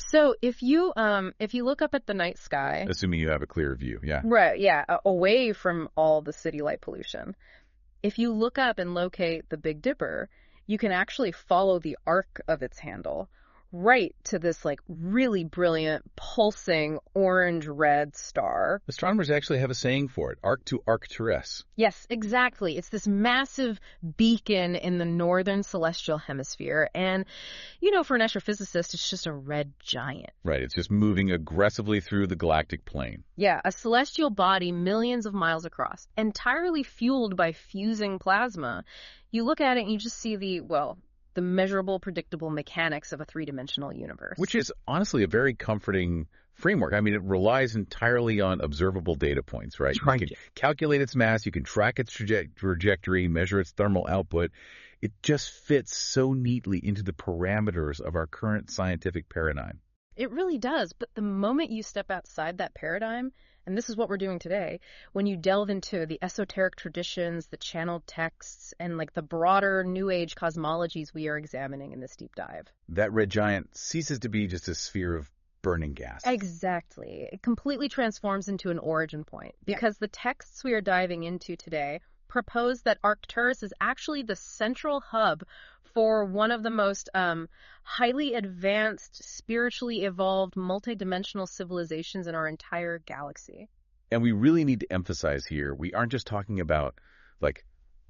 So if you look up at the night sky, Assuming you have a clear view, yeah. right, yeah, away from all the city light pollution, if you look up and locate the Big Dipper, you can actually follow the arc of its handle right to this like really brilliant pulsing orange-red star. Astronomers actually have a saying for it, arc to Arcturus. Yes, exactly. It's this massive beacon in the northern celestial hemisphere. And, you know, for an astrophysicist, it's just a red giant. Right, it's just moving aggressively through the galactic plane. Yeah, a celestial body millions of miles across, entirely fueled by fusing plasma. You look at it and you just see the measurable, predictable mechanics of a three-dimensional universe. Which is honestly a very comforting framework. I mean, it relies entirely on observable data points, right? Right. You can calculate its mass, you can track its trajectory, measure its thermal output. It just fits so neatly into the parameters of our current scientific paradigm. It really does, but the moment you step outside that paradigm, and this is what we're doing today, when you delve into the esoteric traditions, the channeled texts, and like the broader New Age cosmologies we are examining in this deep dive. That red giant ceases to be just a sphere of burning gas. Exactly. It completely transforms into an origin point because the texts we are diving into today propose that Arcturus is actually the central hub for one of the most highly advanced, spiritually evolved, multidimensional civilizations in our entire galaxy. And we really need to emphasize here, we aren't just talking about, like,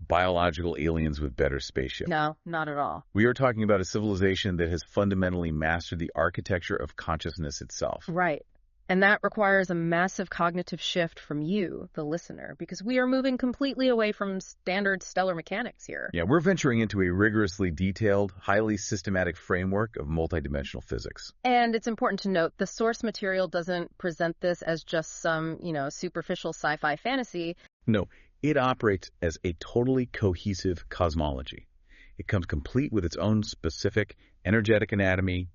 biological aliens with better spaceships. No, not at all. We are talking about a civilization that has fundamentally mastered the architecture of consciousness itself. Right. And that requires a massive cognitive shift from you, the listener, because we are moving completely away from standard stellar mechanics here. Yeah, we're venturing into a rigorously detailed, highly systematic framework of multidimensional physics. And it's important to note the source material doesn't present this as just some, superficial sci-fi fantasy. No, it operates as a totally cohesive cosmology. It comes complete with its own specific energetic anatomy,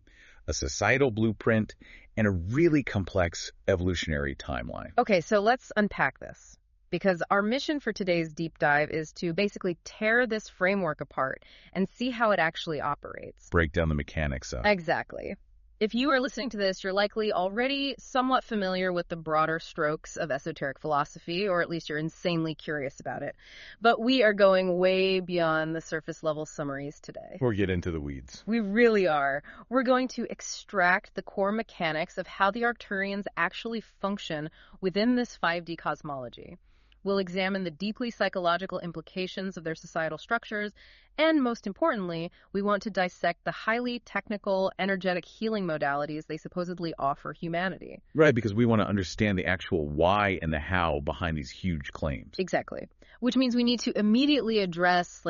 a societal blueprint, and a really complex evolutionary timeline. Okay, so let's unpack this, because our mission for today's deep dive is to basically tear this framework apart and see how it actually operates. Break down the mechanics of. Exactly. If you are listening to this, you're likely already somewhat familiar with the broader strokes of esoteric philosophy, or at least you're insanely curious about it. But we are going way beyond the surface level summaries today. Or get into the weeds. We really are. We're going to extract the core mechanics of how the Arcturians actually function within this 5D cosmology. We'll examine the deeply psychological implications of their societal structures, and most importantly, we want to dissect the highly technical, energetic healing modalities they supposedly offer humanity. Right, because we want to understand the actual why and the how behind these huge claims. Exactly. Which means we need to immediately address,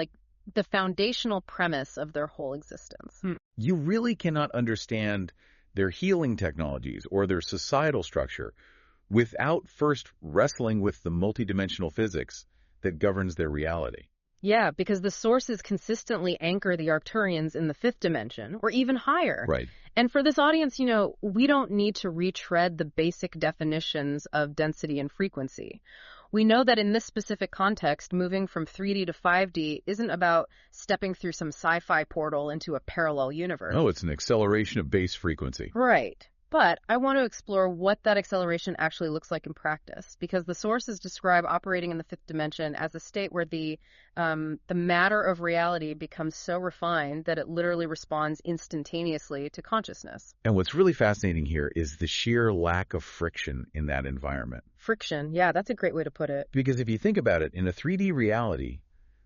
the foundational premise of their whole existence. You really cannot understand their healing technologies or their societal structure without first wrestling with the multidimensional physics that governs their reality. Yeah, because the sources consistently anchor the Arcturians in the fifth dimension, or even higher. Right. And for this audience, we don't need to retread the basic definitions of density and frequency. We know that in this specific context, moving from 3D to 5D isn't about stepping through some sci-fi portal into a parallel universe. Oh, it's an acceleration of base frequency. Right. But I want to explore what that acceleration actually looks like in practice, because the sources describe operating in the fifth dimension as a state where the matter of reality becomes so refined that it literally responds instantaneously to consciousness. And what's really fascinating here is the sheer lack of friction in that environment. Friction, yeah, that's a great way to put it. Because if you think about it, in a 3D reality,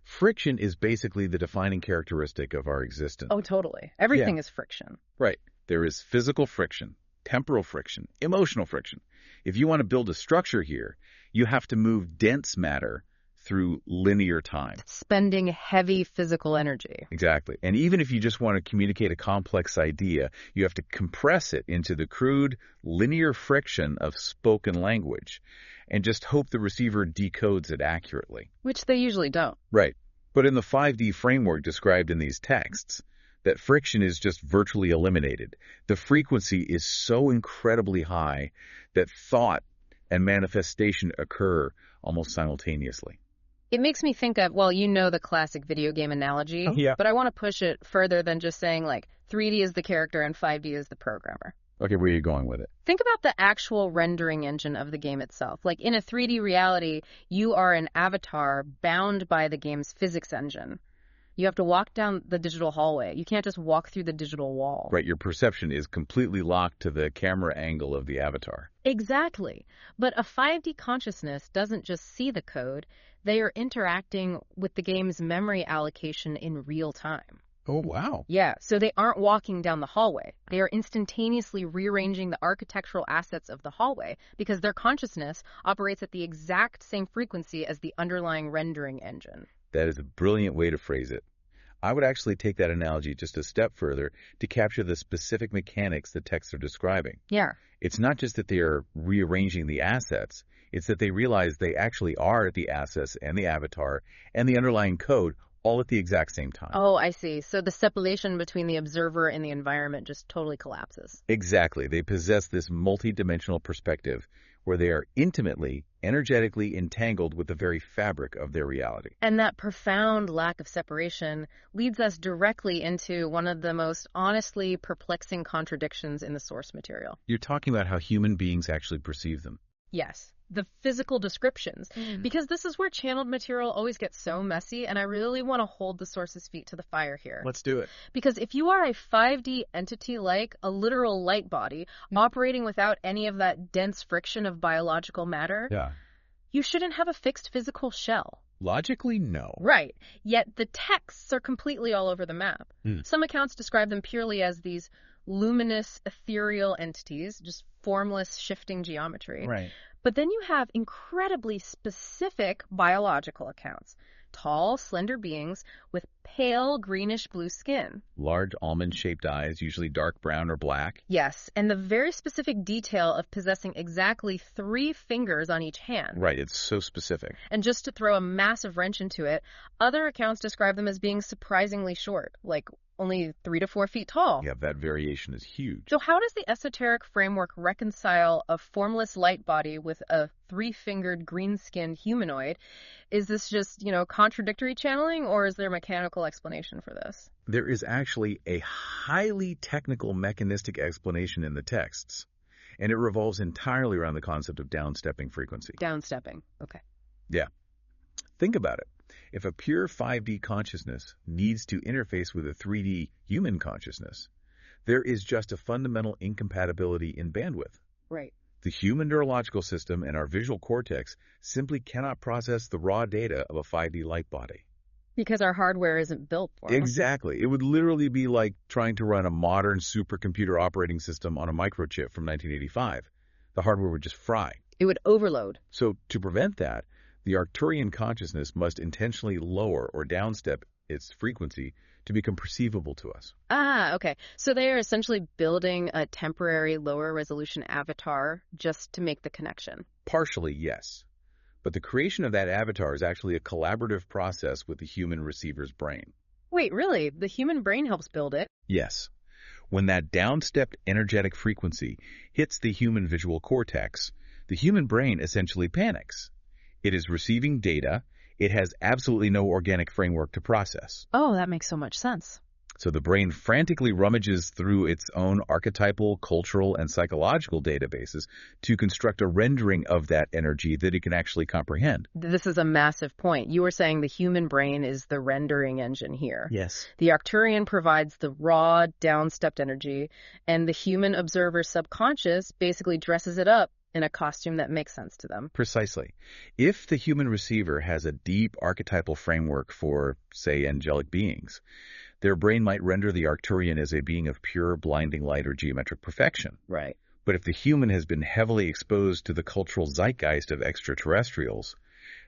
friction is basically the defining characteristic of our existence. Oh, totally. Everything is friction. Right. There is physical friction, temporal friction, emotional friction. If you want to build a structure here, you have to move dense matter through linear time. Spending heavy physical energy. Exactly. And even if you just want to communicate a complex idea, you have to compress it into the crude linear friction of spoken language and just hope the receiver decodes it accurately. Which they usually don't. Right. But in the 5D framework described in these texts, that friction is just virtually eliminated. The frequency is so incredibly high that thought and manifestation occur almost simultaneously. It makes me think of, the classic video game analogy, Yeah. But I want to push it further than just saying 3D is the character and 5D is the programmer. Okay, where are you going with it? Think about the actual rendering engine of the game itself. Like in a 3D reality, you are an avatar bound by the game's physics engine. You have to walk down the digital hallway. You can't just walk through the digital wall. Right, your perception is completely locked to the camera angle of the avatar. Exactly. But a 5D consciousness doesn't just see the code. They are interacting with the game's memory allocation in real time. Oh, wow. Yeah, so they aren't walking down the hallway. They are instantaneously rearranging the architectural assets of the hallway because their consciousness operates at the exact same frequency as the underlying rendering engine. That is a brilliant way to phrase it. I would actually take that analogy just a step further to capture the specific mechanics the texts are describing. Yeah. It's not just that they are rearranging the assets, it's that they realize they actually are the assets and the avatar and the underlying code all at the exact same time. Oh, I see. So the separation between the observer and the environment just totally collapses. Exactly. They possess this multidimensional perspective where they are intimately, energetically entangled with the very fabric of their reality. And that profound lack of separation leads us directly into one of the most honestly perplexing contradictions in the source material. You're talking about how human beings actually perceive them. Yes, the physical descriptions. Because this is where channeled material always gets so messy, and I really want to hold the source's feet to the fire here. Let's do it. Because if you are a 5D entity like a literal light body operating without any of that dense friction of biological matter, Yeah. you shouldn't have a fixed physical shell. Logically, no. Right. Yet the texts are completely all over the map. Some accounts describe them purely as these luminous, ethereal entities, just formless, shifting geometry. Right. But then you have incredibly specific biological accounts. Tall, slender beings with pale greenish-blue skin. Large almond-shaped eyes, usually dark brown or black. Yes, and the very specific detail of possessing exactly 3 fingers on each hand. Right, it's so specific. And just to throw a massive wrench into it, other accounts describe them as being surprisingly short, like only 3 to 4 feet tall. Yeah, that variation is huge. So how does the esoteric framework reconcile a formless light body with a 3-fingered green-skinned humanoid? Is this just, contradictory channeling, or is there a mechanical explanation for this? There is actually a highly technical mechanistic explanation in the texts, and it revolves entirely around the concept of downstepping frequency. Downstepping. Okay. Yeah. Think about it. If a pure 5D consciousness needs to interface with a 3D human consciousness, there is just a fundamental incompatibility in bandwidth. Right. The human neurological system and our visual cortex simply cannot process the raw data of a 5D light body. Because our hardware isn't built for it. Exactly. It would literally be like trying to run a modern supercomputer operating system on a microchip from 1985. The hardware would just fry. It would overload. So to prevent that, the Arcturian consciousness must intentionally lower or downstep its frequency to become perceivable to us. Ah, okay. So they are essentially building a temporary lower resolution avatar just to make the connection. Partially, yes. But the creation of that avatar is actually a collaborative process with the human receiver's brain. Wait, really? The human brain helps build it? Yes. When that downstepped energetic frequency hits the human visual cortex, the human brain essentially panics. It is receiving data. It has absolutely no organic framework to process. Oh, that makes so much sense. So the brain frantically rummages through its own archetypal, cultural, and psychological databases to construct a rendering of that energy that it can actually comprehend. This is a massive point. You were saying the human brain is the rendering engine here. Yes. The Arcturian provides the raw, downstepped energy, and the human observer's subconscious basically dresses it up in a costume that makes sense to them. Precisely. If the human receiver has a deep archetypal framework for, say, angelic beings, their brain might render the Arcturian as a being of pure, blinding light or geometric perfection. Right. But if the human has been heavily exposed to the cultural zeitgeist of extraterrestrials,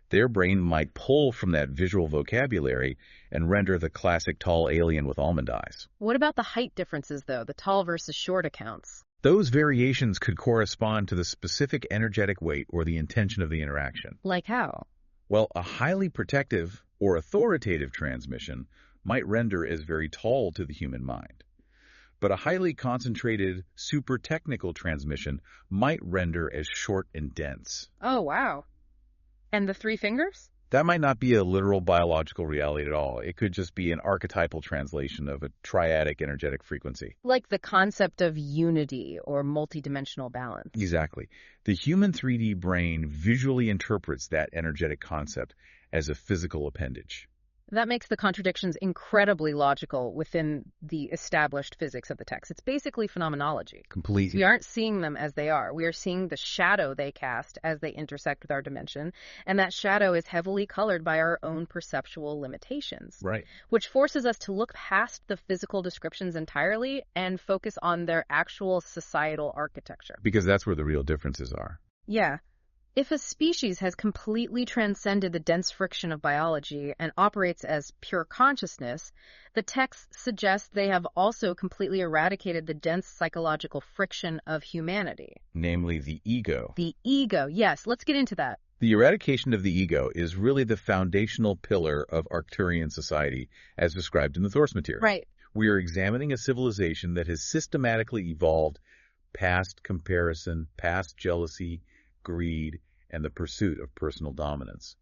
their brain might pull from that visual vocabulary and render the classic tall alien with almond eyes. What about the height differences, though, the tall versus short accounts? Those variations could correspond to the specific energetic weight or the intention of the interaction. Like how? Well, a highly protective or authoritative transmission might render as very tall to the human mind. But a highly concentrated, super technical transmission might render as short and dense. Oh, wow. And the 3 fingers? That might not be a literal biological reality at all. It could just be an archetypal translation of a triadic energetic frequency. Like the concept of unity or multidimensional balance. Exactly. The human 3D brain visually interprets that energetic concept as a physical appendage. That makes the contradictions incredibly logical within the established physics of the text. It's basically phenomenology. Completely. We aren't seeing them as they are. We are seeing the shadow they cast as they intersect with our dimension, and that shadow is heavily colored by our own perceptual limitations. Right. Which forces us to look past the physical descriptions entirely and focus on their actual societal architecture. Because that's where the real differences are. Yeah. If a species has completely transcended the dense friction of biology and operates as pure consciousness, the text suggests they have also completely eradicated the dense psychological friction of humanity. Namely, the ego. The ego, yes. Let's get into that. The eradication of the ego is really the foundational pillar of Arcturian society as described in the source material. Right. We are examining a civilization that has systematically evolved past comparison, past jealousy, greed, and the pursuit of personal dominance.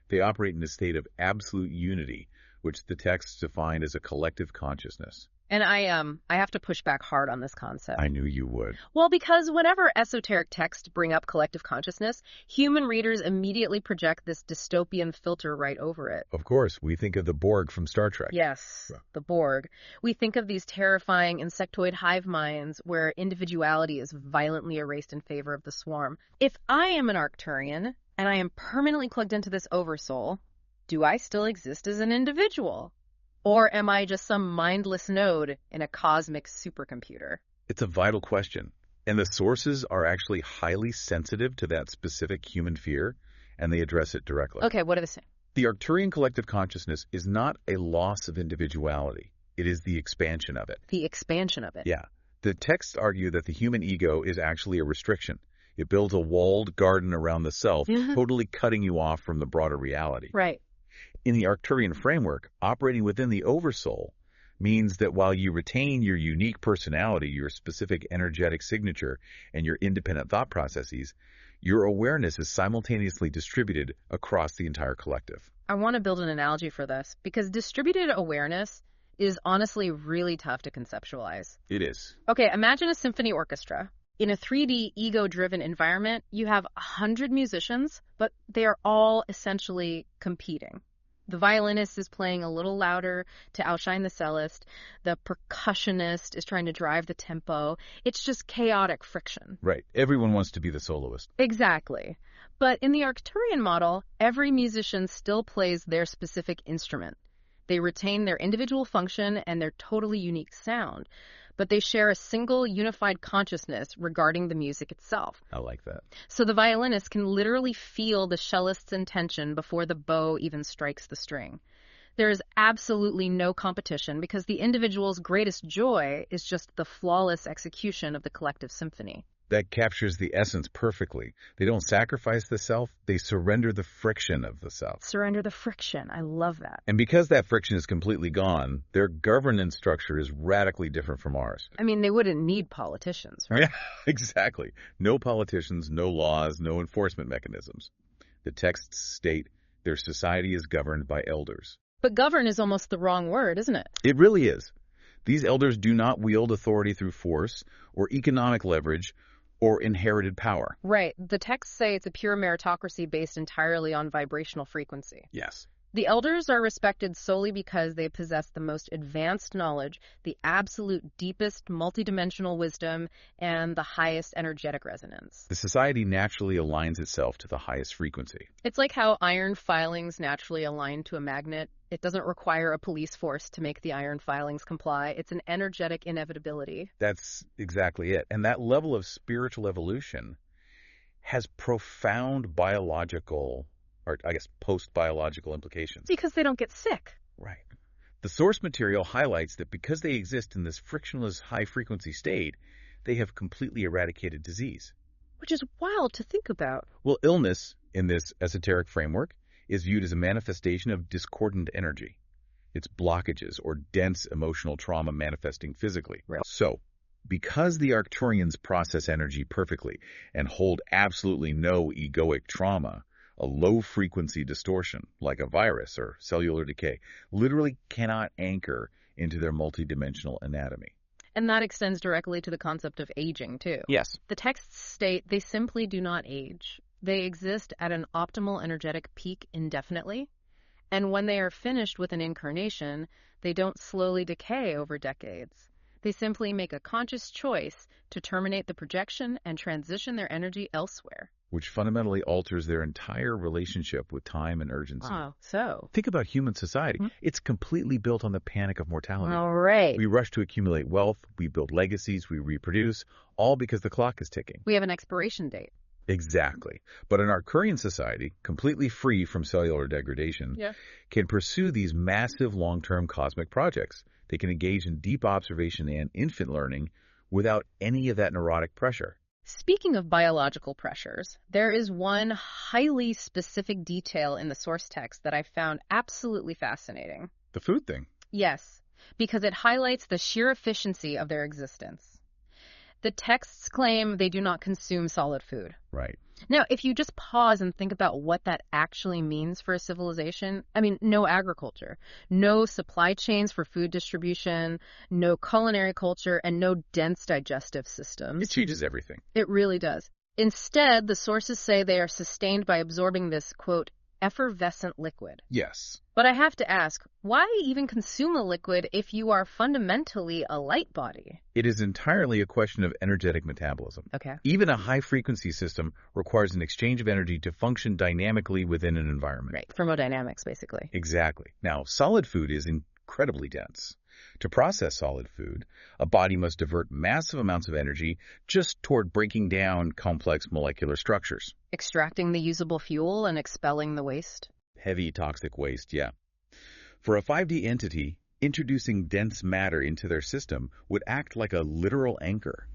They operate in a state of absolute unity, which the texts define as a collective consciousness. And I have to push back hard on this concept. I knew you would. Well, because whenever esoteric texts bring up collective consciousness, human readers immediately project this dystopian filter right over it. Of course, we think of the Borg from Star Trek. Yes, the Borg. We think of these terrifying insectoid hive minds where individuality is violently erased in favor of the swarm. If I am an Arcturian and I am permanently plugged into this oversoul, do I still exist as an individual? Or am I just some mindless node in a cosmic supercomputer? It's a vital question. And the sources are actually highly sensitive to that specific human fear, and they address it directly. Okay, what are they saying? The Arcturian collective consciousness is not a loss of individuality. It is the expansion of it. The expansion of it. Yeah. The texts argue that the human ego is actually a restriction. It builds a walled garden around the self, totally cutting you off from the broader reality. Right. In the Arcturian framework, operating within the oversoul means that while you retain your unique personality, your specific energetic signature, and your independent thought processes, your awareness is simultaneously distributed across the entire collective. I want to build an analogy for this because distributed awareness is honestly really tough to conceptualize. It is. Okay, imagine a symphony orchestra. In a 3D ego-driven environment, you have 100 musicians, but they are all essentially competing. The violinist is playing a little louder to outshine the cellist. The percussionist is trying to drive the tempo. It's just chaotic friction. Right. Everyone wants to be the soloist. Exactly. But in the Arcturian model, every musician still plays their specific instrument. They retain their individual function and their totally unique sound, but they share a single unified consciousness regarding the music itself. I like that. So the violinist can literally feel the cellist's intention before the bow even strikes the string. There is absolutely no competition because the individual's greatest joy is just the flawless execution of the collective symphony. That captures the essence perfectly. They don't sacrifice the self, they surrender the friction of the self. Surrender the friction. I love that. And because that friction is completely gone, their governance structure is radically different from ours. I mean, they wouldn't need politicians, right? Yeah, exactly. No politicians, no laws, no enforcement mechanisms. The texts state their society is governed by elders. But govern is almost the wrong word, isn't it? It really is. These elders do not wield authority through force or economic leverage or inherited power. Right. The texts say it's a pure meritocracy based entirely on vibrational frequency. Yes. The elders are respected solely because they possess the most advanced knowledge, the absolute deepest multidimensional wisdom, and the highest energetic resonance. The society naturally aligns itself to the highest frequency. It's like how iron filings naturally align to a magnet. It doesn't require a police force to make the iron filings comply. It's an energetic inevitability. That's exactly it. And that level of spiritual evolution has profound biological, or I guess post-biological implications. Because they don't get sick. Right. The source material highlights that because they exist in this frictionless high-frequency state, they have completely eradicated disease. Which is wild to think about. Well, illness, in this esoteric framework, is viewed as a manifestation of discordant energy. It's blockages or dense emotional trauma manifesting physically. Real. So, because the Arcturians process energy perfectly and hold absolutely no egoic trauma, A low-frequency distortion, like a virus or cellular decay, literally cannot anchor into their multidimensional anatomy. And that extends directly to the concept of aging, too. Yes. The texts state they simply do not age. They exist at an optimal energetic peak indefinitely, and when they are finished with an incarnation, they don't slowly decay over decades. They simply make a conscious choice to terminate the projection and transition their energy elsewhere. Which fundamentally alters their entire relationship with time and urgency. Oh, so? Think about human society. It's completely built on the panic of mortality. All right. We rush to accumulate wealth, we build legacies, we reproduce, all because the clock is ticking. We have an expiration date. Exactly. But an Arcturian society, completely free from cellular degradation, can pursue these massive long-term cosmic projects. They can engage in deep observation and infant learning without any of that neurotic pressure. Speaking of biological pressures, there is one highly specific detail in the source text that I found absolutely fascinating. The food thing. Yes, because it highlights the sheer efficiency of their existence. The texts claim they do not consume solid food. Right. Now, if you just pause and think about what that actually means for a civilization, I mean, no agriculture, no supply chains for food distribution, no culinary culture, and no dense digestive systems. It changes everything. It really does. Instead, the sources say they are sustained by absorbing this, quote, effervescent liquid. Yes. But I have to ask, why even consume a liquid if you are fundamentally a light body? It is entirely a question of energetic metabolism. Okay. Even a high-frequency system requires an exchange of energy to function dynamically within an environment. Right. Thermodynamics, basically. Exactly. Now, solid food is incredibly dense. To process solid food, a body must divert massive amounts of energy just toward breaking down complex molecular structures. Extracting the usable fuel and expelling the waste? Heavy toxic waste, yeah. For a 5D entity, introducing dense matter into their system would act like a literal anchor.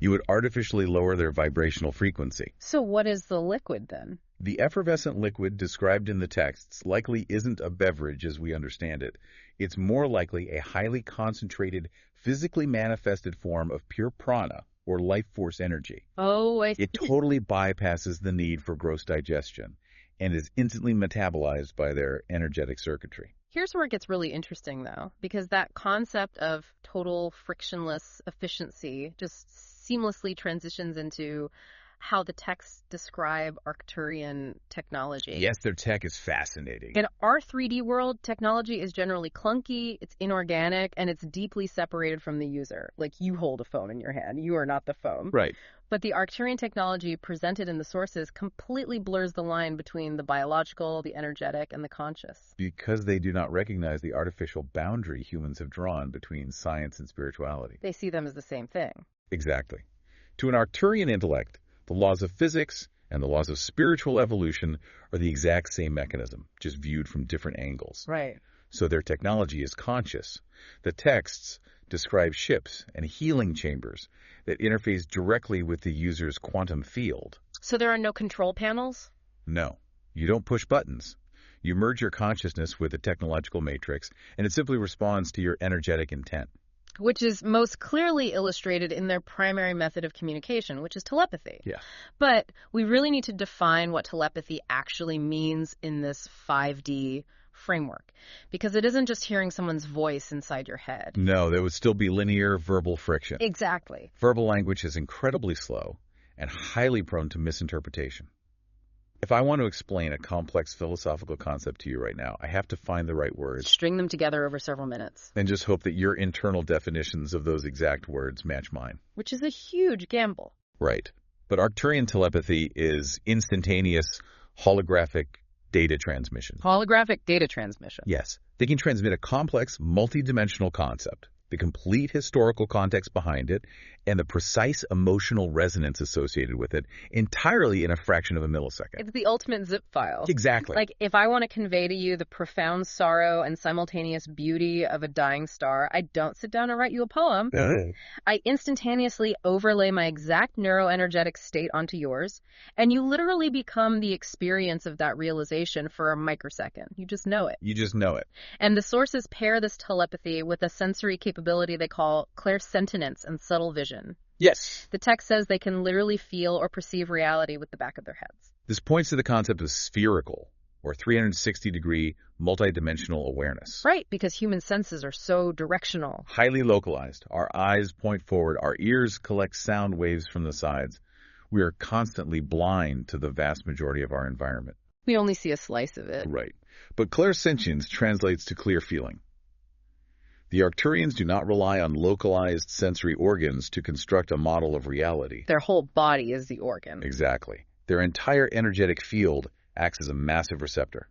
You would artificially lower their vibrational frequency. So what is the liquid then? The effervescent liquid described in the texts likely isn't a beverage as we understand it. It's more likely a highly concentrated, physically manifested form of pure prana, or life force energy. Oh, I see. It totally bypasses the need for gross digestion and is instantly metabolized by their energetic circuitry. Here's where it gets really interesting, though, because that concept of total frictionless efficiency just seamlessly transitions into how the texts describe Arcturian technology. Yes, their tech is fascinating. In our 3D world, technology is generally clunky, it's inorganic, and it's deeply separated from the user. Like, you hold a phone in your hand. You are not the phone. Right. But the Arcturian technology presented in the sources completely blurs the line between the biological, the energetic, and the conscious. Because they do not recognize the artificial boundary humans have drawn between science and spirituality. They see them as the same thing. Exactly. To an Arcturian intellect, the laws of physics and the laws of spiritual evolution are the exact same mechanism, just viewed from different angles. Right. So their technology is conscious. The texts describe ships and healing chambers that interface directly with the user's quantum field. So there are no control panels? No, you don't push buttons. You merge your consciousness with the technological matrix, and it simply responds to your energetic intent. Which is most clearly illustrated in their primary method of communication, which is telepathy. Yeah. But we really need to define what telepathy actually means in this 5D framework, because it isn't just hearing someone's voice inside your head. No, there would still be linear verbal friction. Exactly. Verbal language is incredibly slow and highly prone to misinterpretation. If I want to explain a complex philosophical concept to you right now, I have to find the right words. String them together over several minutes. And just hope that your internal definitions of those exact words match mine. Which is a huge gamble. Right. But Arcturian telepathy is instantaneous holographic data transmission. Holographic data transmission. Yes. They can transmit a complex, multidimensional concept, the complete historical context behind it, and the precise emotional resonance associated with it entirely in a fraction of a millisecond. It's the ultimate zip file. Exactly. Like, if I want to convey to you the profound sorrow and simultaneous beauty of a dying star, I don't sit down and write you a poem. I instantaneously overlay my exact neuroenergetic state onto yours, and you literally become the experience of that realization for a microsecond. You just know it. You just know it. And the sources pair this telepathy with a sensory capability they call clairsentience and subtle vision. Yes. The text says they can literally feel or perceive reality with the back of their heads. This points to the concept of spherical, or 360-degree multidimensional awareness. Right, because human senses are so directional. Highly localized. Our eyes point forward. Our ears collect sound waves from the sides. We are constantly blind to the vast majority of our environment. We only see a slice of it. Right. But clairsentience translates to clear feeling. The Arcturians do not rely on localized sensory organs to construct a model of reality. Their whole body is the organ. Exactly. Their entire energetic field acts as a massive receptor.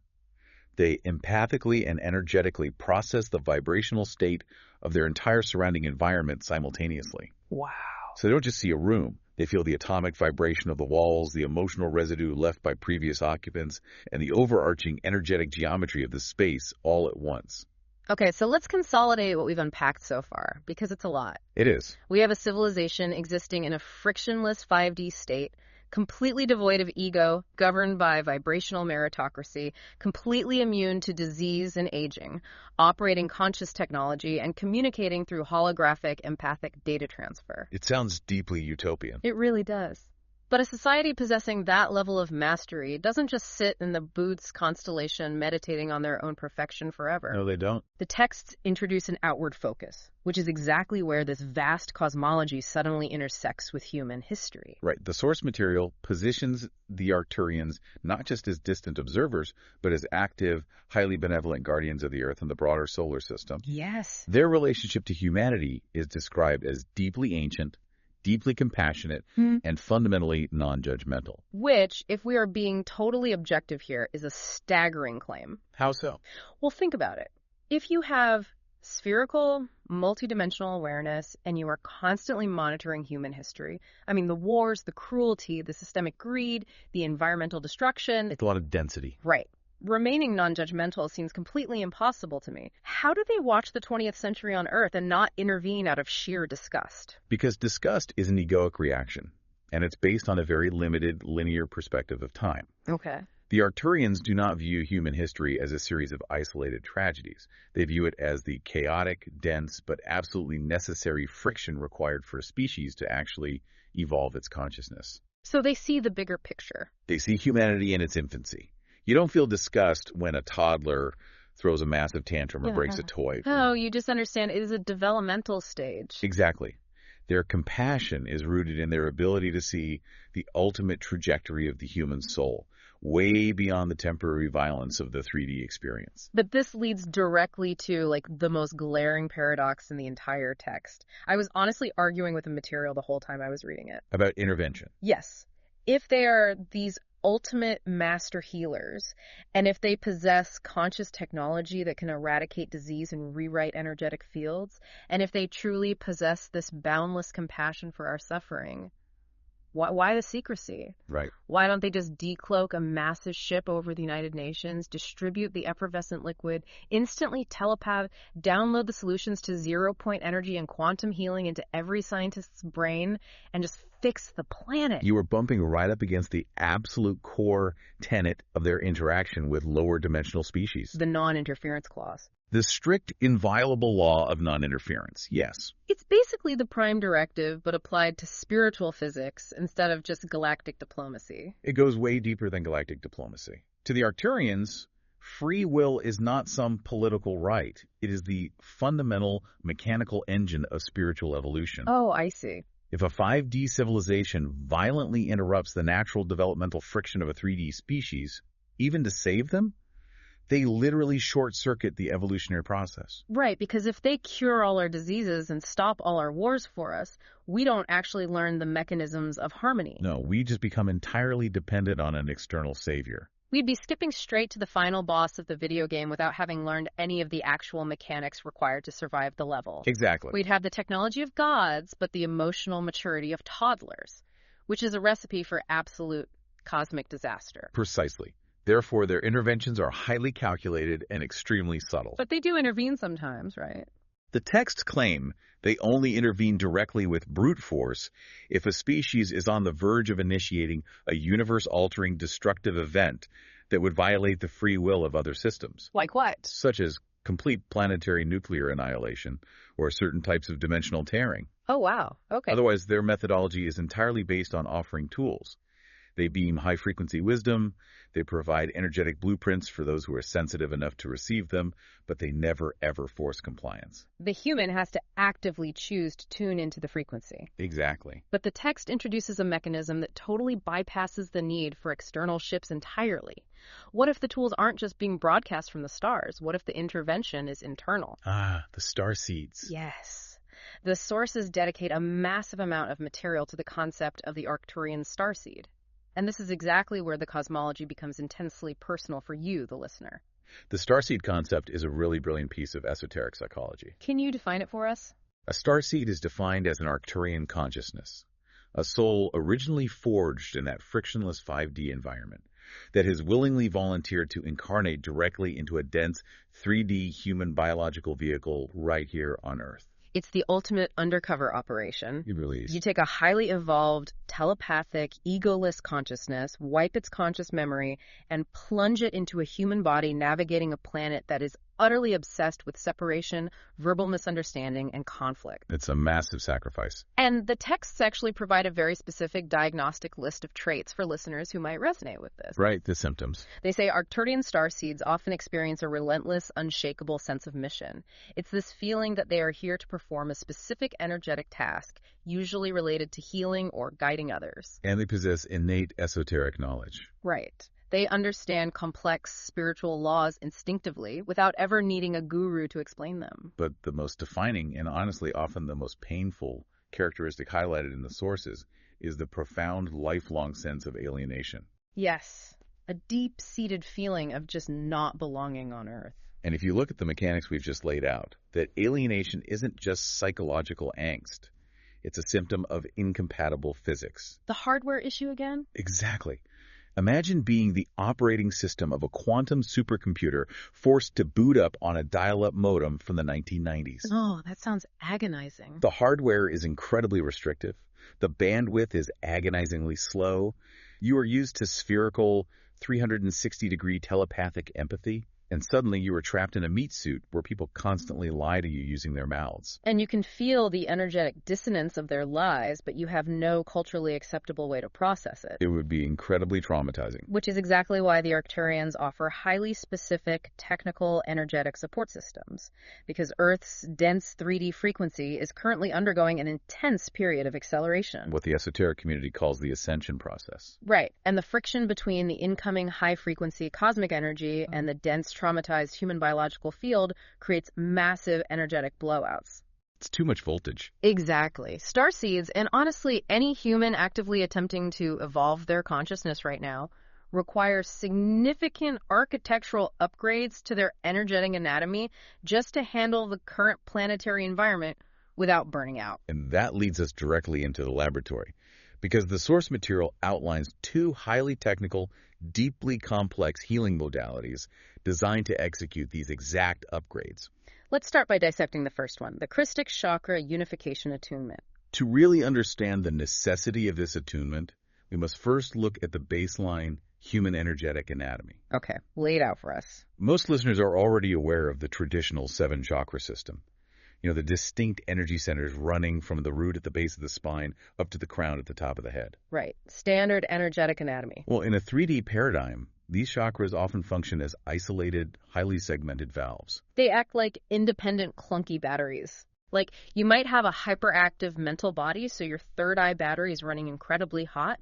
They empathically and energetically process the vibrational state of their entire surrounding environment simultaneously. Wow. So they don't just see a room. They feel the atomic vibration of the walls, the emotional residue left by previous occupants, and the overarching energetic geometry of the space all at once. Okay, so let's consolidate what we've unpacked so far, because it's a lot. It is. We have a civilization existing in a frictionless 5D state, completely devoid of ego, governed by vibrational meritocracy, completely immune to disease and aging, operating conscious technology, and communicating through holographic empathic data transfer. It sounds deeply utopian. It really does. But a society possessing that level of mastery doesn't just sit in the Booth's constellation meditating on their own perfection forever. No, they don't. The texts introduce an outward focus, which is exactly where this vast cosmology suddenly intersects with human history. Right. The source material positions the Arcturians not just as distant observers, but as active, highly benevolent guardians of the Earth and the broader solar system. Yes. Their relationship to humanity is described as deeply ancient, deeply compassionate, and fundamentally non-judgmental. Which, if we are being totally objective here, is a staggering claim. How so? Well, think about it. If you have spherical, multidimensional awareness and you are constantly monitoring human history, I mean, the wars, the cruelty, the systemic greed, the environmental destruction. It's a lot of density. Right. Remaining non-judgmental seems completely impossible to me. How do they watch the 20th century on Earth and not intervene out of sheer disgust? Because disgust is an egoic reaction, and it's based on a very limited linear perspective of time. Okay. The Arcturians do not view human history as a series of isolated tragedies. They view it as the chaotic, dense, but absolutely necessary friction required for a species to actually evolve its consciousness. So they see the bigger picture. They see humanity in its infancy. You don't feel disgust when a toddler throws a massive tantrum or breaks a toy. Oh, you just understand it is a developmental stage. Exactly. Their compassion is rooted in their ability to see the ultimate trajectory of the human soul, way beyond the temporary violence of the 3D experience. But this leads directly to, the most glaring paradox in the entire text. I was honestly arguing with the material the whole time I was reading it. About intervention. Yes. If they are these ultimate master healers, and if they possess conscious technology that can eradicate disease and rewrite energetic fields, and if they truly possess this boundless compassion for our suffering, why the secrecy? Right. Why don't they just decloak a massive ship over the United Nations, distribute the effervescent liquid, instantly telepath, download the solutions to zero-point energy and quantum healing into every scientist's brain, and just fix the planet? You were bumping right up against the absolute core tenet of their interaction with lower dimensional species. The non-interference clause. The strict, inviolable law of non-interference, yes. It's basically the prime directive, but applied to spiritual physics instead of just galactic diplomacy. It goes way deeper than galactic diplomacy. To the Arcturians, free will is not some political right. It is the fundamental mechanical engine of spiritual evolution. Oh, I see. If a 5D civilization violently interrupts the natural developmental friction of a 3D species, even to save them, they literally short-circuit the evolutionary process. Right, because if they cure all our diseases and stop all our wars for us, we don't actually learn the mechanisms of harmony. No, we just become entirely dependent on an external savior. We'd be skipping straight to the final boss of the video game without having learned any of the actual mechanics required to survive the level. Exactly. We'd have the technology of gods, but the emotional maturity of toddlers, which is a recipe for absolute cosmic disaster. Precisely. Therefore, their interventions are highly calculated and extremely subtle. But they do intervene sometimes, right? The texts claim they only intervene directly with brute force if a species is on the verge of initiating a universe-altering destructive event that would violate the free will of other systems. Like what? Such as complete planetary nuclear annihilation, or certain types of dimensional tearing. Oh, wow. Okay. Otherwise, their methodology is entirely based on offering tools. They beam high-frequency wisdom, they provide energetic blueprints for those who are sensitive enough to receive them, but they never, ever force compliance. The human has to actively choose to tune into the frequency. Exactly. But the text introduces a mechanism that totally bypasses the need for external ships entirely. What if the tools aren't just being broadcast from the stars? What if the intervention is internal? Ah, the star seeds. Yes. The sources dedicate a massive amount of material to the concept of the Arcturian starseed. And this is exactly where the cosmology becomes intensely personal for you, the listener. The starseed concept is a really brilliant piece of esoteric psychology. Can you define it for us? A starseed is defined as an Arcturian consciousness, a soul originally forged in that frictionless 5D environment that has willingly volunteered to incarnate directly into a dense 3D human biological vehicle right here on Earth. It's the ultimate undercover operation. It really is. You take a highly evolved, telepathic, egoless consciousness, wipe its conscious memory, and plunge it into a human body navigating a planet that is utterly obsessed with separation, verbal misunderstanding, and conflict. It's a massive sacrifice. And the texts actually provide a very specific diagnostic list of traits for listeners who might resonate with this. Right, the symptoms. They say Arcturian starseeds often experience a relentless, unshakable sense of mission. It's this feeling that they are here to perform a specific energetic task, usually related to healing or guiding others. And they possess innate esoteric knowledge. Right. They understand complex spiritual laws instinctively without ever needing a guru to explain them. But the most defining and honestly often the most painful characteristic highlighted in the sources is the profound lifelong sense of alienation. Yes, a deep-seated feeling of just not belonging on Earth. And if you look at the mechanics we've just laid out, that alienation isn't just psychological angst. It's a symptom of incompatible physics. The hardware issue again? Exactly. Imagine being the operating system of a quantum supercomputer forced to boot up on a dial-up modem from the 1990s. Oh, that sounds agonizing. The hardware is incredibly restrictive. The bandwidth is agonizingly slow. You are used to spherical, 360-degree telepathic empathy, and suddenly you are trapped in a meat suit where people constantly lie to you using their mouths. And you can feel the energetic dissonance of their lies, but you have no culturally acceptable way to process it. It would be incredibly traumatizing. Which is exactly why the Arcturians offer highly specific, technical, energetic support systems. Because Earth's dense 3D frequency is currently undergoing an intense period of acceleration. What the esoteric community calls the ascension process. Right. And the friction between the incoming high-frequency cosmic energy and the dense traumatized human biological field creates massive energetic blowouts. It's too much voltage. Exactly. Starseeds, and honestly any human actively attempting to evolve their consciousness right now, require significant architectural upgrades to their energetic anatomy just to handle the current planetary environment without burning out. And that leads us directly into the laboratory, because the source material outlines two highly technical, deeply complex healing modalities designed to execute these exact upgrades. Let's start by dissecting the first one, the Krystic Chakra Unification Attunement. To really understand the necessity of this attunement, we must first look at the baseline human energetic anatomy. Okay, lay it out for us. Most listeners are already aware of the traditional 7-chakra system. You know, the distinct energy centers running from the root at the base of the spine up to the crown at the top of the head. Right. Standard energetic anatomy. Well, in a 3D paradigm, these chakras often function as isolated, highly segmented valves. They act like independent, clunky batteries. Like, you might have a hyperactive mental body, so your third eye battery is running incredibly hot,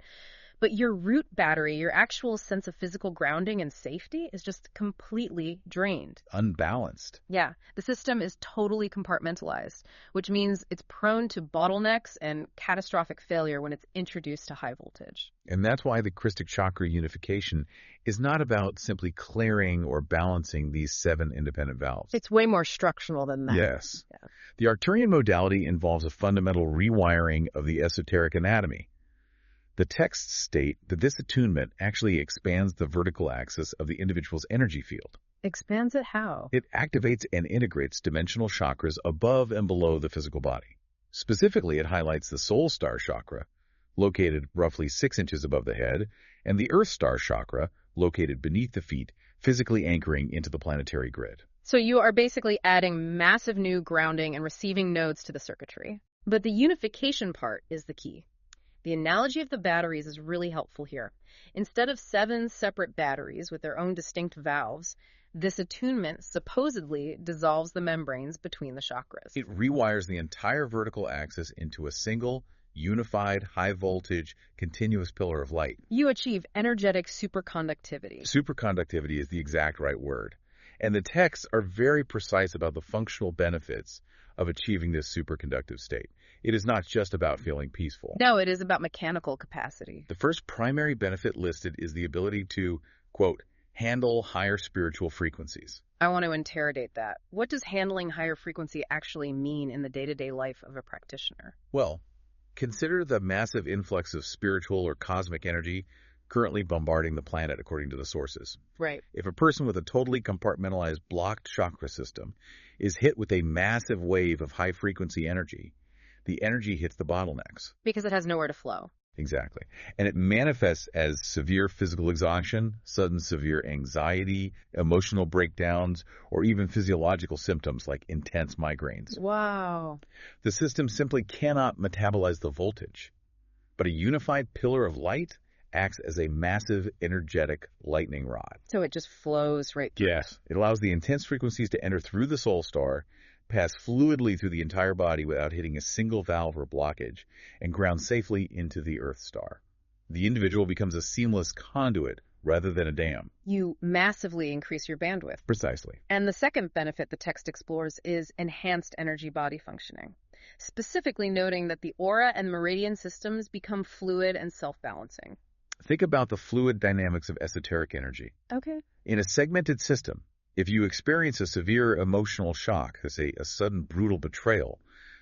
but your root battery, your actual sense of physical grounding and safety, is just completely drained. Unbalanced. Yeah, the system is totally compartmentalized, which means it's prone to bottlenecks and catastrophic failure when it's introduced to high voltage. And that's why the Krystic Chakra unification is not about simply clearing or balancing these 7 independent valves. It's way more structural than that. Yes. Yeah. The Arcturian modality involves a fundamental rewiring of the esoteric anatomy. The texts state that this attunement actually expands the vertical axis of the individual's energy field. Expands it how? It activates and integrates dimensional chakras above and below the physical body. Specifically, it highlights the soul star chakra, located roughly 6 inches above the head, and the earth star chakra, located beneath the feet, physically anchoring into the planetary grid. So you are basically adding massive new grounding and receiving nodes to the circuitry. But the unification part is the key. The analogy of the batteries is really helpful here. Instead of 7 separate batteries with their own distinct valves, this attunement supposedly dissolves the membranes between the chakras. It rewires the entire vertical axis into a single, unified, high-voltage, continuous pillar of light. You achieve energetic superconductivity. Superconductivity is the exact right word. And the texts are very precise about the functional benefits of achieving this superconductive state. It is not just about feeling peaceful. No, it is about mechanical capacity. The first primary benefit listed is the ability to, quote, handle higher spiritual frequencies. I want to interrogate that. What does handling higher frequency actually mean in the day-to-day life of a practitioner? Well, consider the massive influx of spiritual or cosmic energy currently bombarding the planet according to the sources. Right. If a person with a totally compartmentalized blocked chakra system is hit with a massive wave of high-frequency energy, the energy hits the bottlenecks. Because it has nowhere to flow. Exactly. And it manifests as severe physical exhaustion, sudden severe anxiety, emotional breakdowns, or even physiological symptoms like intense migraines. Wow. The system simply cannot metabolize the voltage. But a unified pillar of light acts as a massive energetic lightning rod. So it just flows right through. Yes. It allows the intense frequencies to enter through the soul star, pass fluidly through the entire body without hitting a single valve or blockage, and ground safely into the Earth star. The individual becomes a seamless conduit rather than a dam. You massively increase your bandwidth. Precisely. And the second benefit the text explores is enhanced energy body functioning, specifically noting that the aura and meridian systems become fluid and self-balancing. Think about the fluid dynamics of esoteric energy. Okay. In a segmented system, if you experience a severe emotional shock, say a sudden brutal betrayal,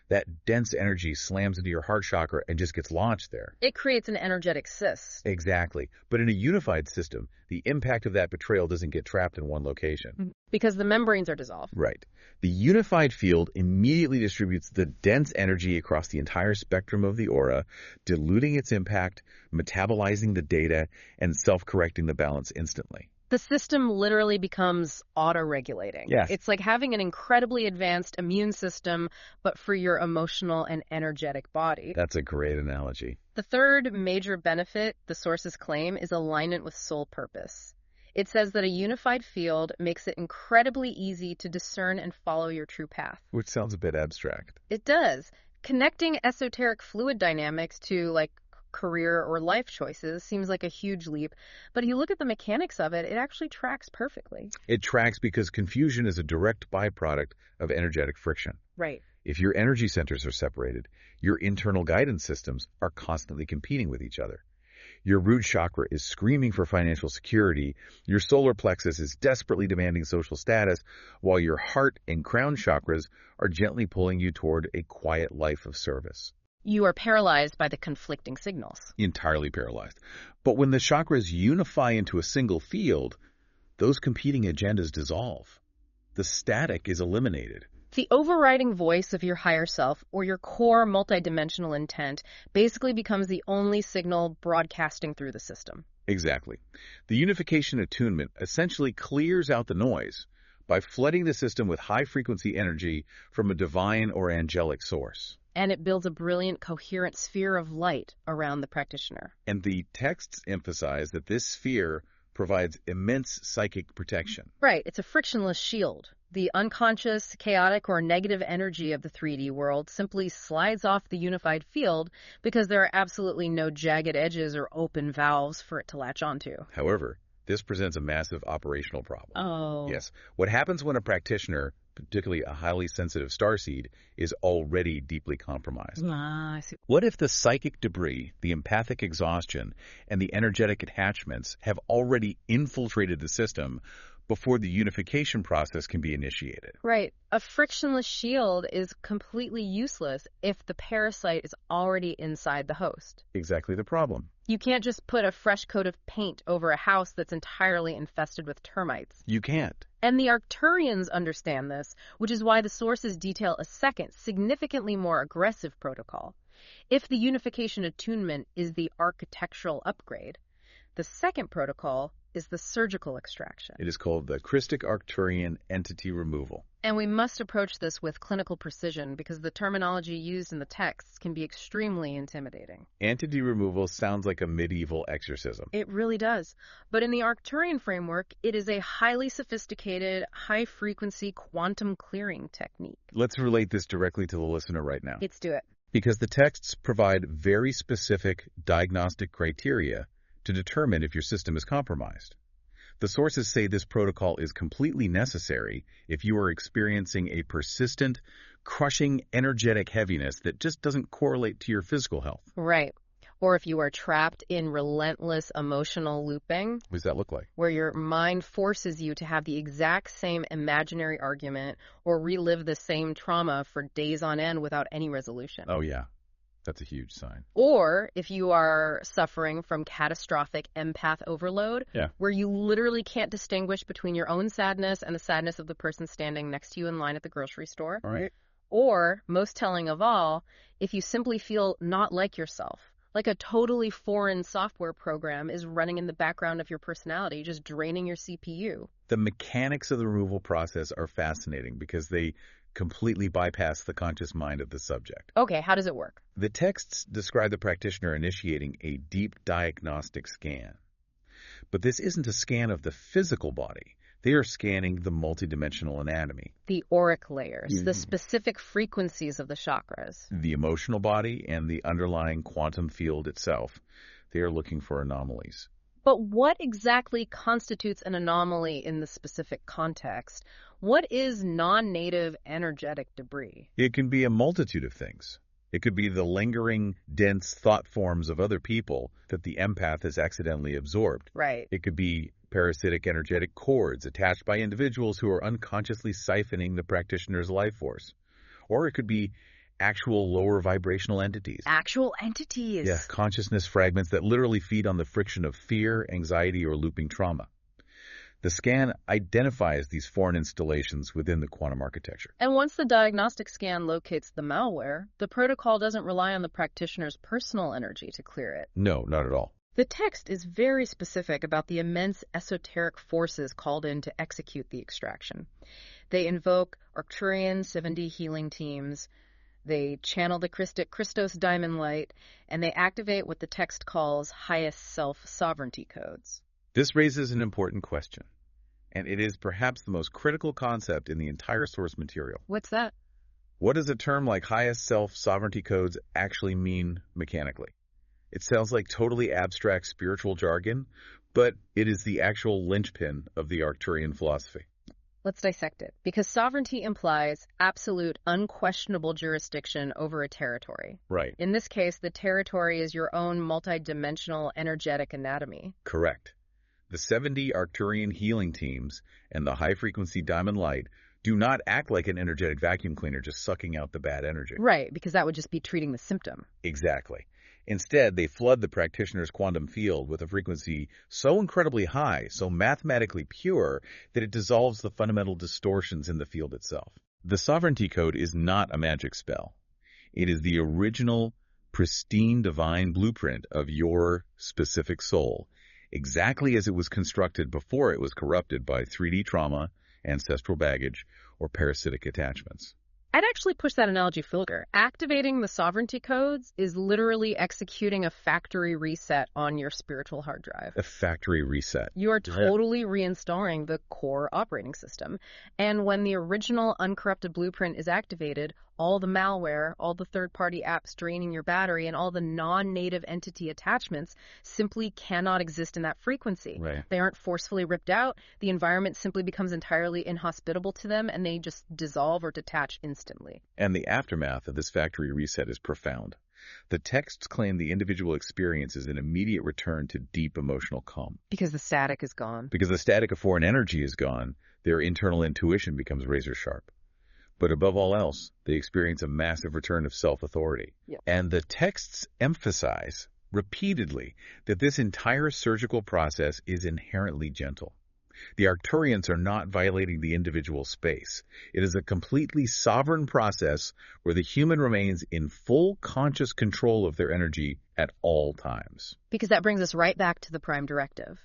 that dense energy slams into your heart chakra and just gets launched there. It creates an energetic cyst. Exactly. But in a unified system, the impact of that betrayal doesn't get trapped in one location. Because the membranes are dissolved. Right. The unified field immediately distributes the dense energy across the entire spectrum of the aura, diluting its impact, metabolizing the data, and self-correcting the balance instantly. The system literally becomes auto-regulating. Yes. It's like having an incredibly advanced immune system, but for your emotional and energetic body. That's a great analogy. The third major benefit the sources claim is alignment with soul purpose. It says that a unified field makes it incredibly easy to discern and follow your true path. Which sounds a bit abstract. It does. Connecting esoteric fluid dynamics to, career or life choices seems like a huge leap, but if you look at the mechanics of it, it actually tracks perfectly. It tracks because confusion is a direct byproduct of energetic friction. Right. If your energy centers are separated, your internal guidance systems are constantly competing with each other. Your root chakra is screaming for financial security, your solar plexus is desperately demanding social status, while your heart and crown chakras are gently pulling you toward a quiet life of service. You are paralyzed by the conflicting signals. Entirely paralyzed. But when the chakras unify into a single field, those competing agendas dissolve. The static is eliminated. The overriding voice of your higher self, or your core multidimensional intent, basically becomes the only signal broadcasting through the system. Exactly. The unification attunement essentially clears out the noise by flooding the system with high-frequency energy from a divine or angelic source. And it builds a brilliant, coherent sphere of light around the practitioner. And the texts emphasize that this sphere provides immense psychic protection. Right. It's a frictionless shield. The unconscious, chaotic, or negative energy of the 3D world simply slides off the unified field because there are absolutely no jagged edges or open valves for it to latch onto. However, this presents a massive operational problem. Oh. Yes. What happens when a practitioner, particularly a highly sensitive starseed, is already deeply compromised? I see. What if the psychic debris, the empathic exhaustion, and the energetic attachments have already infiltrated the system before the unification process can be initiated? Right. A frictionless shield is completely useless if the parasite is already inside the host. Exactly the problem. You can't just put a fresh coat of paint over a house that's entirely infested with termites. You can't. And the Arcturians understand this, which is why the sources detail a second, significantly more aggressive protocol. If the unification attunement is the architectural upgrade, the second protocol, is the surgical extraction. It is called the Krystic Arcturian entity removal. And we must approach this with clinical precision because the terminology used in the texts can be extremely intimidating. Entity removal sounds like a medieval exorcism. It really does. But in the Arcturian framework, it is a highly sophisticated, high-frequency quantum clearing technique. Let's relate this directly to the listener right now. Let's do it. Because the texts provide very specific diagnostic criteria to determine if your system is compromised. The sources say this protocol is completely necessary if you are experiencing a persistent, crushing energetic heaviness that just doesn't correlate to your physical health. Right. Or if you are trapped in relentless emotional looping. What does that look like? Where your mind forces you to have the exact same imaginary argument or relive the same trauma for days on end without any resolution. Oh, yeah. That's a huge sign. Or if you are suffering from catastrophic empath overload, where you literally can't distinguish between your own sadness and the sadness of the person standing next to you in line at the grocery store. All right. Or, most telling of all, if you simply feel not like yourself, like a totally foreign software program is running in the background of your personality, just draining your CPU. The mechanics of the removal process are fascinating because they completely bypass the conscious mind of the subject. Okay, how does it work? The texts describe the practitioner initiating a deep diagnostic scan. But this isn't a scan of the physical body. They are scanning the multidimensional anatomy. The auric layers, the specific frequencies of the chakras. The emotional body and the underlying quantum field itself. They are looking for anomalies. But what exactly constitutes an anomaly in the specific context? What is non-native energetic debris? It can be a multitude of things. It could be the lingering, dense thought forms of other people that the empath has accidentally absorbed. Right. It could be parasitic energetic cords attached by individuals who are unconsciously siphoning the practitioner's life force. Or it could be actual lower vibrational entities. Actual entities? Yeah, consciousness fragments that literally feed on the friction of fear, anxiety, or looping trauma. The scan identifies these foreign installations within the quantum architecture. And once the diagnostic scan locates the malware, the protocol doesn't rely on the practitioner's personal energy to clear it. No, not at all. The text is very specific about the immense esoteric forces called in to execute the extraction. They invoke Arcturian 7D healing teams, they channel the Krystic Christos diamond light, and they activate what the text calls highest self-sovereignty codes. This raises an important question, and it is perhaps the most critical concept in the entire source material. What's that? What does a term like highest self-sovereignty codes actually mean mechanically? It sounds like totally abstract spiritual jargon, but it is the actual linchpin of the Arcturian philosophy. Let's dissect it, because sovereignty implies absolute, unquestionable jurisdiction over a territory. Right. In this case, the territory is your own multidimensional energetic anatomy. Correct. The 7D Arcturian healing teams and the high-frequency diamond light do not act like an energetic vacuum cleaner just sucking out the bad energy. Right, because that would just be treating the symptom. Exactly. Instead, they flood the practitioner's quantum field with a frequency so incredibly high, so mathematically pure, that it dissolves the fundamental distortions in the field itself. The sovereignty code is not a magic spell. It is the original, pristine divine blueprint of your specific soul, exactly as it was constructed before it was corrupted by 3D trauma, ancestral baggage, or parasitic attachments. I'd actually push that analogy further. Activating the sovereignty codes is literally executing a factory reset on your spiritual hard drive. A factory reset. You are totally reinstalling the core operating system. And when the original uncorrupted blueprint is activated, all the malware, all the third-party apps draining your battery, and all the non-native entity attachments simply cannot exist in that frequency. Right. They aren't forcefully ripped out. The environment simply becomes entirely inhospitable to them, and they just dissolve or detach instantly. And the aftermath of this factory reset is profound. The texts claim the individual experiences an immediate return to deep emotional calm. Because the static is gone. Because the static of foreign energy is gone, their internal intuition becomes razor sharp. But above all else, they experience a massive return of self-authority. Yep. And the texts emphasize repeatedly that this entire surgical process is inherently gentle. The Arcturians are not violating the individual space. It is a completely sovereign process where the human remains in full conscious control of their energy at all times. Because that brings us right back to the prime directive.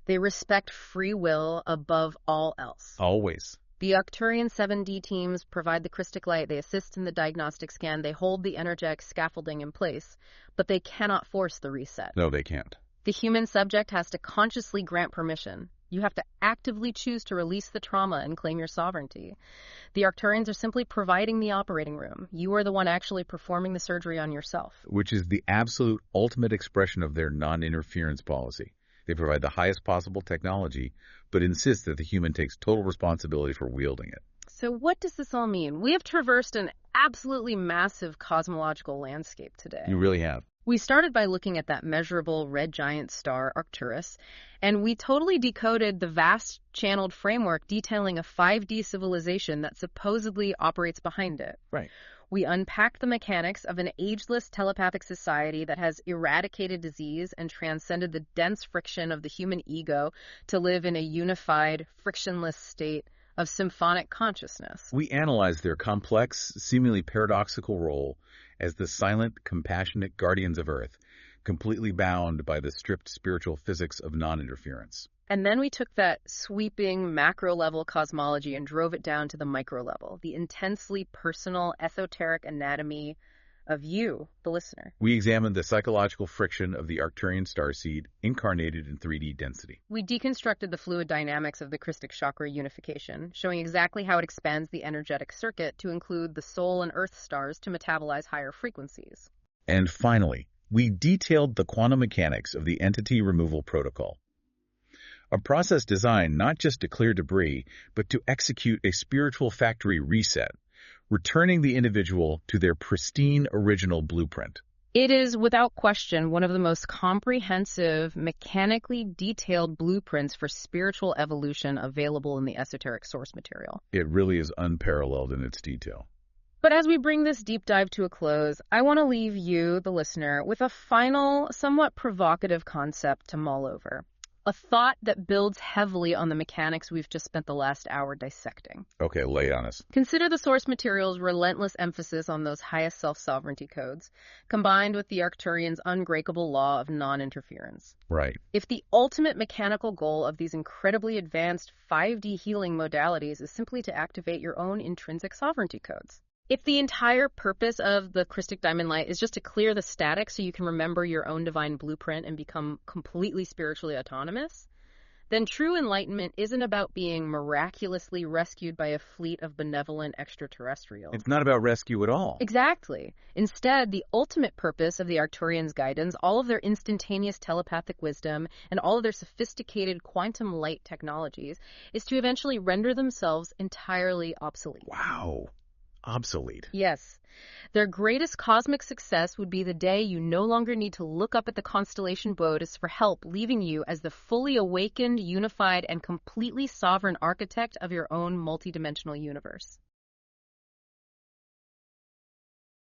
They respect free will above all else. Always. The Arcturian 7D teams provide the Krystic light, they assist in the diagnostic scan, they hold the energetic scaffolding in place, but they cannot force the reset. No, they can't. The human subject has to consciously grant permission. You have to actively choose to release the trauma and claim your sovereignty. The Arcturians are simply providing the operating room. You are the one actually performing the surgery on yourself. Which is the absolute ultimate expression of their non-interference policy. They provide the highest possible technology, but insist that the human takes total responsibility for wielding it. So what does this all mean? We have traversed an absolutely massive cosmological landscape today. You really have. We started by looking at that measurable red giant star, Arcturus, and we totally decoded the vast channeled framework detailing a 5D civilization that supposedly operates behind it. Right. We unpacked the mechanics of an ageless telepathic society that has eradicated disease and transcended the dense friction of the human ego to live in a unified, frictionless state of symphonic consciousness. We analyzed their complex, seemingly paradoxical role as the silent, compassionate guardians of Earth, completely bound by the strict spiritual physics of non-interference. And then we took that sweeping macro-level cosmology and drove it down to the micro-level, the intensely personal, esoteric anatomy of you, the listener. We examined the psychological friction of the Arcturian starseed incarnated in 3D density. We deconstructed the fluid dynamics of the Krystic Chakra unification, showing exactly how it expands the energetic circuit to include the Sol and Earth stars to metabolize higher frequencies. And finally, we detailed the quantum mechanics of the entity removal protocol. A process designed not just to clear debris, but to execute a spiritual factory reset, returning the individual to their pristine original blueprint. It is, without question, one of the most comprehensive, mechanically detailed blueprints for spiritual evolution available in the esoteric source material. It really is unparalleled in its detail. But as we bring this deep dive to a close, I want to leave you, the listener, with a final, somewhat provocative concept to mull over. A thought that builds heavily on the mechanics we've just spent the last hour dissecting. Okay, lay on us. Consider the source material's relentless emphasis on those highest self-sovereignty codes, combined with the Arcturians' unbreakable law of non-interference. Right. If the ultimate mechanical goal of these incredibly advanced 5D healing modalities is simply to activate your own intrinsic sovereignty codes, if the entire purpose of the Krystic Diamond Light is just to clear the static so you can remember your own divine blueprint and become completely spiritually autonomous, then true enlightenment isn't about being miraculously rescued by a fleet of benevolent extraterrestrials. It's not about rescue at all. Exactly. Instead, the ultimate purpose of the Arcturians' guidance, all of their instantaneous telepathic wisdom, and all of their sophisticated quantum light technologies, is to eventually render themselves entirely obsolete. Wow. Obsolete. Yes. Their greatest cosmic success would be the day you no longer need to look up at the constellation Bodas for help, leaving you as the fully awakened, unified, and completely sovereign architect of your own multidimensional universe.